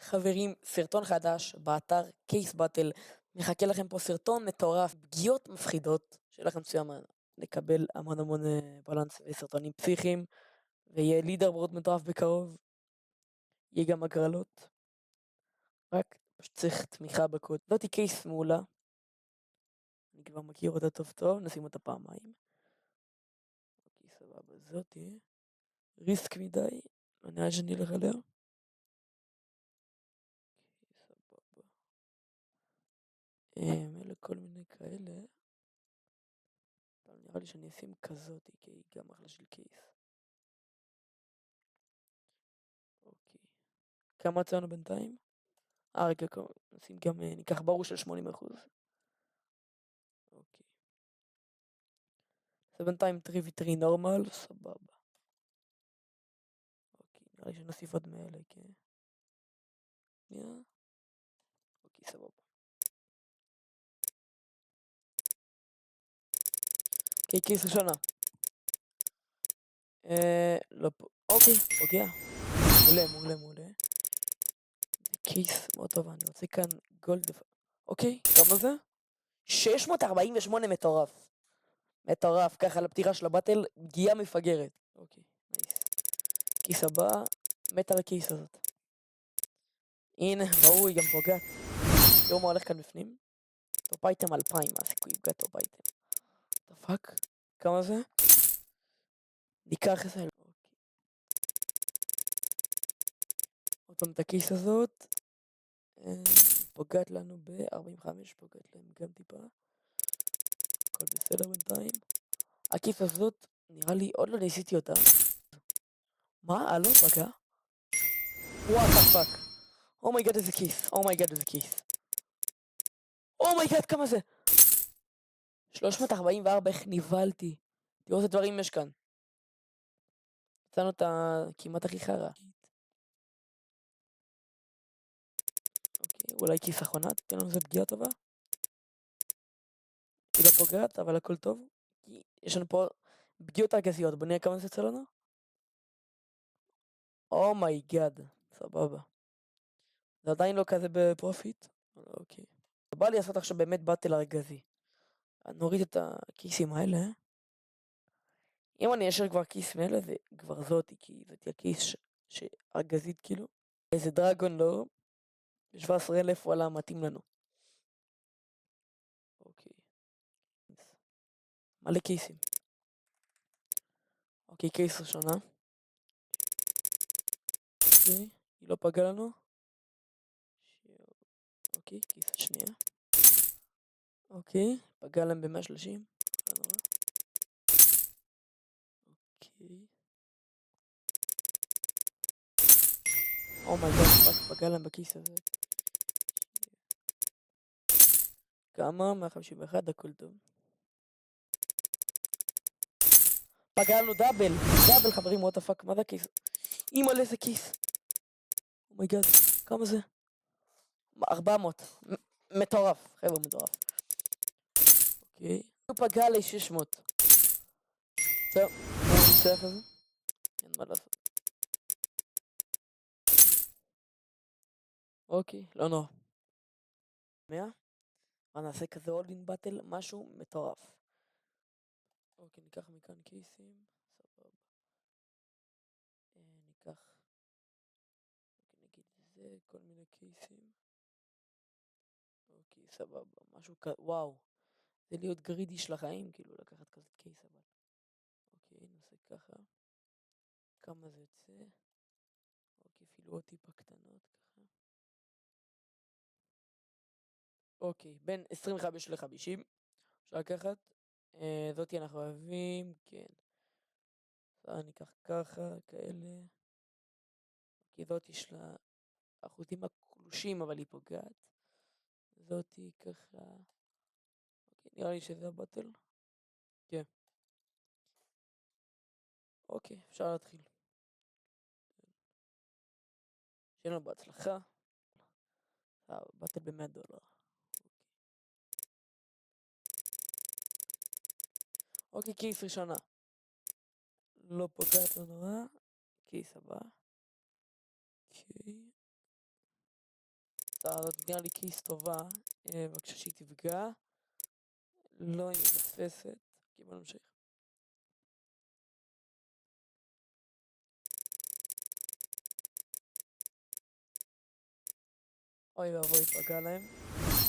חברים, סרטון חדש באתר קייס באטל. מחכה לכם פה סרטון מטורף, פגיעות מפחידות, שיהיה לכם מצוין לקבל המון בלנס וסרטונים פסיכיים, ויהיה לידרבורד מטורף בקרוב, יהיה גם הגרלות, רק פשוט צריך תמיכה בקוד. זאתי קייס מעולה, אני כבר מכיר אותה טוב, נשים אותה פעמיים. אוקיי, סבבה, זאתי, ריסק מדי, לא נראה שאני אלך עליה. סבבה. אלה כל מיני כאלה. נראה לי שאני אשים כזאת, כי היא גם אחלה של קייס. אוקיי. כמה יצאנו בינתיים? רגע, נשים גם, ניקח ברור של 80%. אוקיי. זה בינתיים 3v3 נורמל, סבבה. אוקיי, נראה לי שנוסיף עוד מאלה, כן. אוקיי, סבבה. אוקיי, קייס ראשונה. לא פה. אוקיי, פוגע. מעולה. קייס מאוד טוב, אני רוצה כאן גולד. אוקיי, כמה זה? 648 מטורף, ככה לפתיחה של הבטל, פגיעה מפגרת. אוקיי, נייס. כיס הבא, מת על הכיס הזאת. הנה, ברור, היא גם פוגעת. תראו מה הולך כאן בפנים. טופ אייטם 2000, מה הסיכוי יפגע טופ אייטם? דפק? כמה זה? ניקח את זה. אוקיי. עוד פעם את הכיס הזאת. פוגעת לנו ב-45, פוגעת להם גם טיפה. הכל בסדר בינתיים. הכיס הזאת, נראה לי, עוד לא ניסיתי אותה. מה? לא פגע? וואט דה פאק. אומייגאד איזה כיס. אומייגאד כמה זה? 344, איך ניבלתי. תראו איזה דברים יש כאן. יצאנו את כמעט הכי חרא. אוקיי, אולי כיס אחרונה, תן לנו איזה פגיעה טובה. היא לא פוגעת, אבל הכל טוב. יש לנו פה פגיעות אגזיות, בוא נראה כמה זה יצא לנו. אומייגאד, סבבה. זה עדיין לא כזה בפרופיט. אוקיי. בא לי לעשות עכשיו באמת באטל ארגזי. נוריד את הכיסים האלה. אם אני אשאר כבר כיס מאלה, זה כבר זאתי, כי זאתי הכיס ארגזית כאילו. איזה דרגון לא. 17,000 וואלה מתאים לנו. אוקיי. מלא קייסים. אוקיי, קייס ראשונה. אוקיי, היא לא פגעה לנו. אוקיי, קייס השנייה. אוקיי, פגע להם ב-130. לא נורא. אוקיי. אומייגאד, פגע להם בכיס הזה. כמה? 151, הכל טוב. פגע לנו דאבל חברים, what the fuck, מה זה הכיס? אימא לאיזה כיס. אומייגאד, כמה זה? 400. מטורף, חבר'ה מטורף. אוקיי. הוא פגע לי 600. טוב, בואו נצטרך את זה. אין מה לעשות. אוקיי, לא נורא. 100? מה נעשה כזה אולדין באטל? משהו מטורף. אוקיי, ניקח מכאן קייסים. סבבה. ניקח. אוקיי, נגיד זה, כל מיני קייסים. אוקיי, סבבה. משהו כזה, וואו. זה להיות גרידי של החיים, כאילו לקחת כזה קייס אבל. אוקיי, נעשה ככה. כמה זה יוצא? אוקיי, אפילו עוד טיפה קטנות ככה. אוקיי, בין 25 ל-50. אפשר לקחת. זאתי אנחנו אוהבים, כן. ניקח ככה, כאלה. אוקיי, זאת יש לה אחוזים הקלושים, אבל היא פוגעת. זאתי ככה. אוקיי, נראה לי שזה הבטל. כן. אוקיי, אפשר להתחיל. שיהיה לנו בהצלחה. בטל ב$100. אוקיי, קייס ראשונה. לא פוגעת לא נורא. קייס הבא. אוקיי. הזאת נראה לי קייס טובה, בבקשה שהיא תפגע, לא היא מפספסת, כי בוא נמשיך. אוי ואבוי, פגע להם.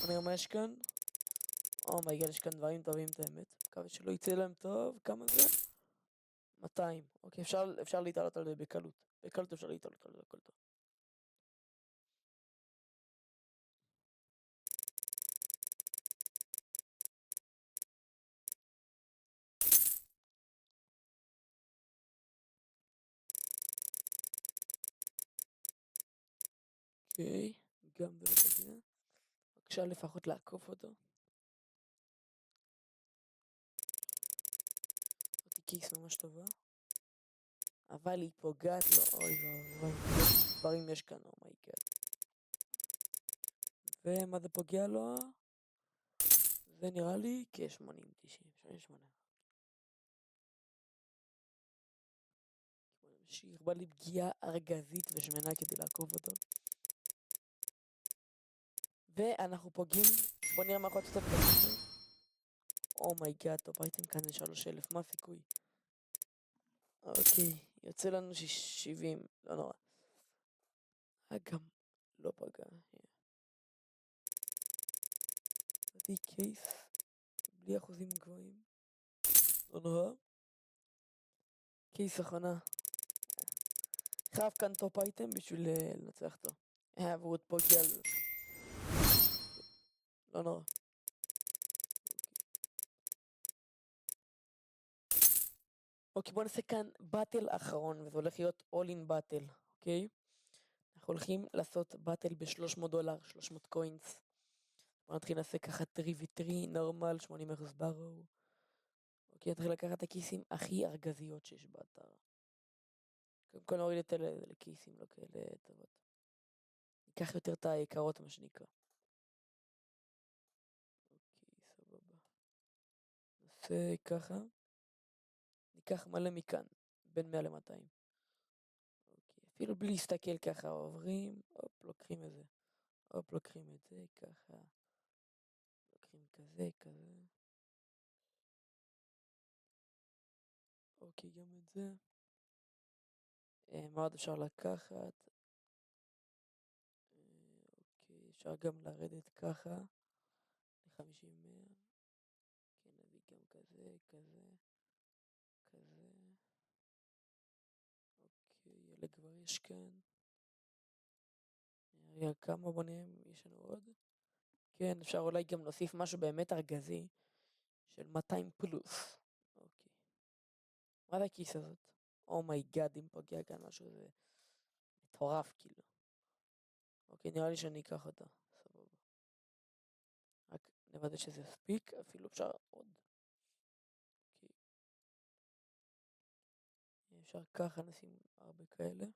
בוא נראה מה יש כאן. אומייגד, יש כאן דברים טובים את האמת. מקווה שלא יצא להם טוב. כמה זה? 200. אוקיי, אפשר להתעלות על זה בקלות. בקלות אפשר להתעלות על זה, הכל טוב. אוקיי, גם זה לא פגיע. בבקשה לפחות לעקוף אותו. אוקיי, כיס ממש טובה. אבל היא פוגעת לו, אוי ואבוי. דברים יש כאן, אומייגד. ומה זה פוגע לו? זה נראה לי כ-80, 90, 88. נמשיך, בא לי פגיעה ארגזית ושמנה כדי לעקוף אותו. ואנחנו פוגעים, בוא נראה מה יכול לעשות את זה. אומייגד, טוב, ראיתם כאן זה 3,000, מה הסיכוי? אוקיי, יוצא לנו 70, לא נורא. גם לא פגע. נתתי קייס, בלי אחוזים גבוהים. לא נורא. קייס אחרונה. חייב כאן טופ אייטם בשביל לנצח אותו. והוא עוד פוגע. לא נורא. אוקיי, בוא נעשה כאן באטל אחרון, וזה הולך להיות all in באטל, אוקיי? אנחנו הולכים לעשות באטל ב$300, 300 קוינס. בוא נתחיל לעשה ככה 3v3, נורמל, 80% ברו. אוקיי, נתחיל לקחת את הכיסים הכי ארגזיות שיש באתר. קודם כל נוריד את אלה לכיסים, לא כאלה טובות. ניקח יותר את היקרות, מה שנקרא. אוקיי, סבבה. נעשה ככה. ניקח מלא מכאן, בין 100 ל-200. אוקיי, אפילו בלי להסתכל ככה, עוברים, הופ, לוקחים את זה. הופ, לוקחים את זה, ככה. לוקחים כזה, כזה. אוקיי, גם את זה. מה עוד אפשר לקחת? אוקיי, אפשר גם לרדת ככה. ל-50-100. כן, נביא גם כזה, כזה. כזה. אוקיי, אלה כבר יש כאן. רגע, כמה בונים יש לנו עוד? כן, אפשר אולי גם להוסיף משהו באמת ארגזי של 200 פלוס. אוקיי. מה זה הכיס הזאת? אומייגאד, אם פוגע כאן משהו זה מטורף כאילו. אוקיי, נראה לי שאני אקח אותה. סבבה. רק נוודא שזה יספיק, אפילו אפשר עוד. אוקיי. אפשר ככה נשים הרבה כאלה.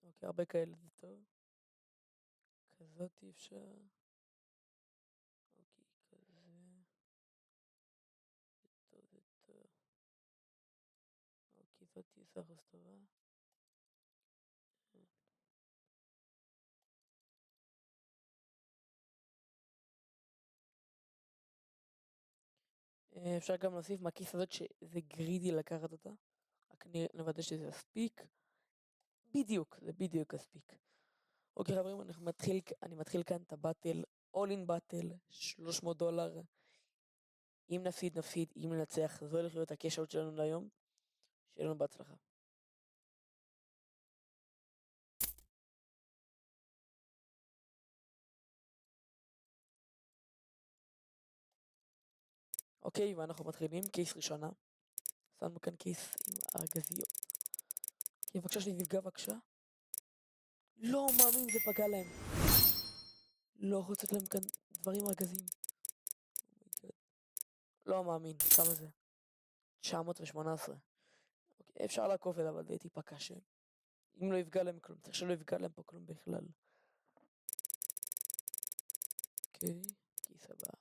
אוקיי, הרבה כאלה זה טוב. כזאת אפשר. אוקיי, כזה. זה טוב, זה טוב. אוקיי, זאת תהיה סחוס טובה. אפשר גם להוסיף מהכיס הזאת שזה גרידי לקחת אותה. רק נוודא שזה יספיק. בדיוק, זה בדיוק יספיק. אוקיי חברים, אני מתחיל כאן את הבטל, all in באטל, $300. אם נפסיד נפסיד, אם ננצח, זו הולך להיות הקש אאוט שלנו להיום. שיהיה לנו בהצלחה. אוקיי, ואנחנו מתחילים, קייס ראשונה. שמנו כאן קייס עם ארגזיות. אוקיי, בבקשה שלי נפגע בבקשה. לא מאמין, זה פגע להם. לא יכול לצאת להם כאן דברים ארגזיים. לא מאמין, כמה זה? 918. אוקיי, אפשר לעקוף את זה, אבל זה טיפה קשה. אם לא יפגע להם כלום, צריך שלא יפגע להם פה כלום בכלל. אוקיי, כיס הבא.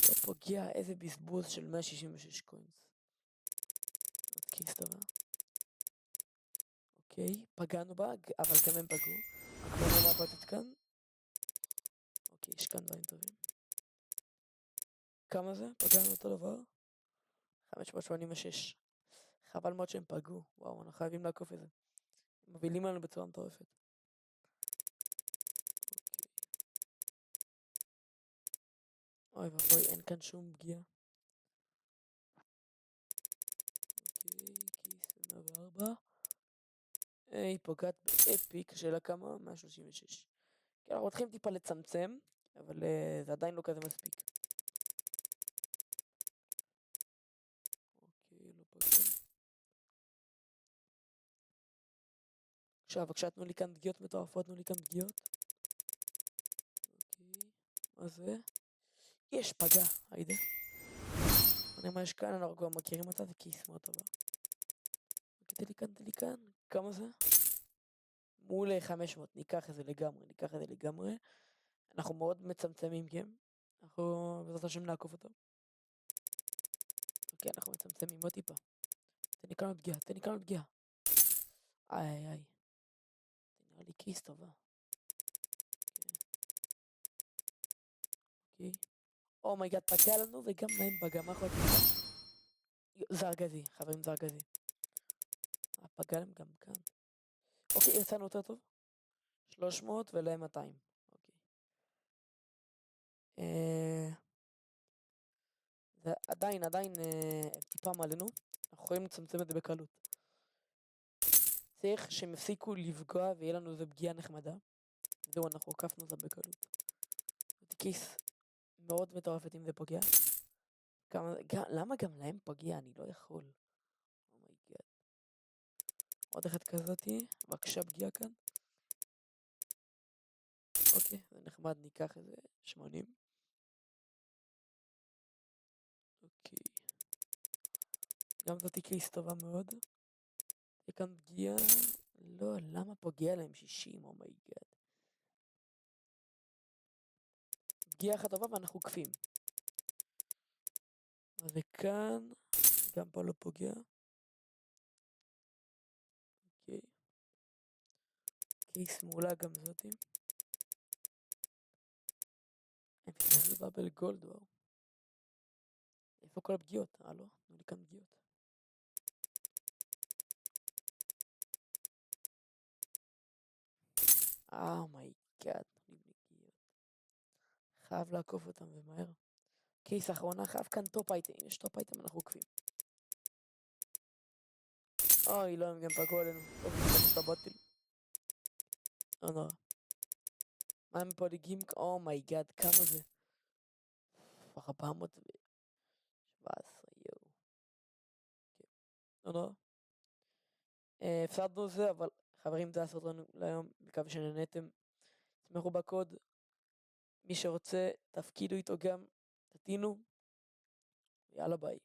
לא פוגע, איזה בזבוז של 166 קוינס. עוד כיס הבא. אוקיי, פגענו בה, אבל גם הם פגעו. בוא נלחץ כאן. אוקיי, יש כאן דברים טובים. כמה זה? פגענו אותו דבר? 586. חבל מאוד שהם פגעו. וואו, אנחנו חייבים לעקוף את זה. הם מובילים לנו בצורה מטורפת. אוי ואבוי, אין כאן שום פגיעה. אוקיי, כיס 104. היא פוגעת באפיק של הכמה? 136. כן, אנחנו מתחילים טיפה לצמצם, אבל זה עדיין לא כזה מספיק. אוקיי, לא פגע. בבקשה, תנו לי כאן פגיעות מטורפות, תנו לי כאן פגיעות. אוקיי, מה זה? יש פגע, היידה. אני מה יש כאן, אנחנו כבר מכירים אותה, זה כיס מאוד טובה. תן לי כאן, כמה זה? מול 500, ניקח את זה לגמרי. אנחנו מאוד מצמצמים גם. אנחנו בעזרת השם נעקוף אותו. אוקיי, אנחנו מצמצמים עוד טיפה. תן לי כאן עוד פגיעה. איי. זה נראה לי כיס טובה. אוקיי. אומייגאד, פגע לנו וגם להם פגע, מה יכול להיות? זה ארגזי, חברים, זה ארגזי. פגע להם גם כאן. אוקיי, יצאנו יותר טוב. 300 ולהם 200. אוקיי. זה עדיין טיפה מעלינו. אנחנו יכולים לצמצם את זה בקלות. צריך שהם יפסיקו לפגוע ויהיה לנו איזה פגיעה נחמדה. זהו, אנחנו עקפנו אותה בקלות. זה כיס מאוד מטורפת אם זה פוגע. למה גם להם פגיע? אני לא יכול. אומייגאד. עוד אחת כזאתי. בבקשה פגיעה כאן. אוקיי, זה נחמד, ניקח איזה 80. אוקיי. גם זאתי קייס טובה מאוד. זה כאן פגיעה. לא, למה פוגע להם 60? אומייגאד. פגיעה אחת טובה ואנחנו עוקפים. וכאן, גם פה לא פוגע. אוקיי. קייס מעולה גם זאתי. זה בבל גולד, וואו. איפה כל הפגיעות? הלו? תנו לי כאן פגיעות. אומייגאד, תנו לי פגיעות. חייב לעקוף אותם ומהר. קייס האחרונה, חייב כאן טופ אייטם. אם יש טופ אייטם אנחנו עוקפים. אוי, לא, הם גם פגעו עלינו. טוב, נתנו את הבוטל. לא נורא. מה הם פוליגים? אומייגאד, כמה זה? 417, יואו. לא נורא. הפסדנו זה, אבל חברים, זה הסרט לנו להיום. מקווה שנהנתם. תשמחו בקוד. מי שרוצה, תפקידו איתו גם. תתינו. יאללה ביי.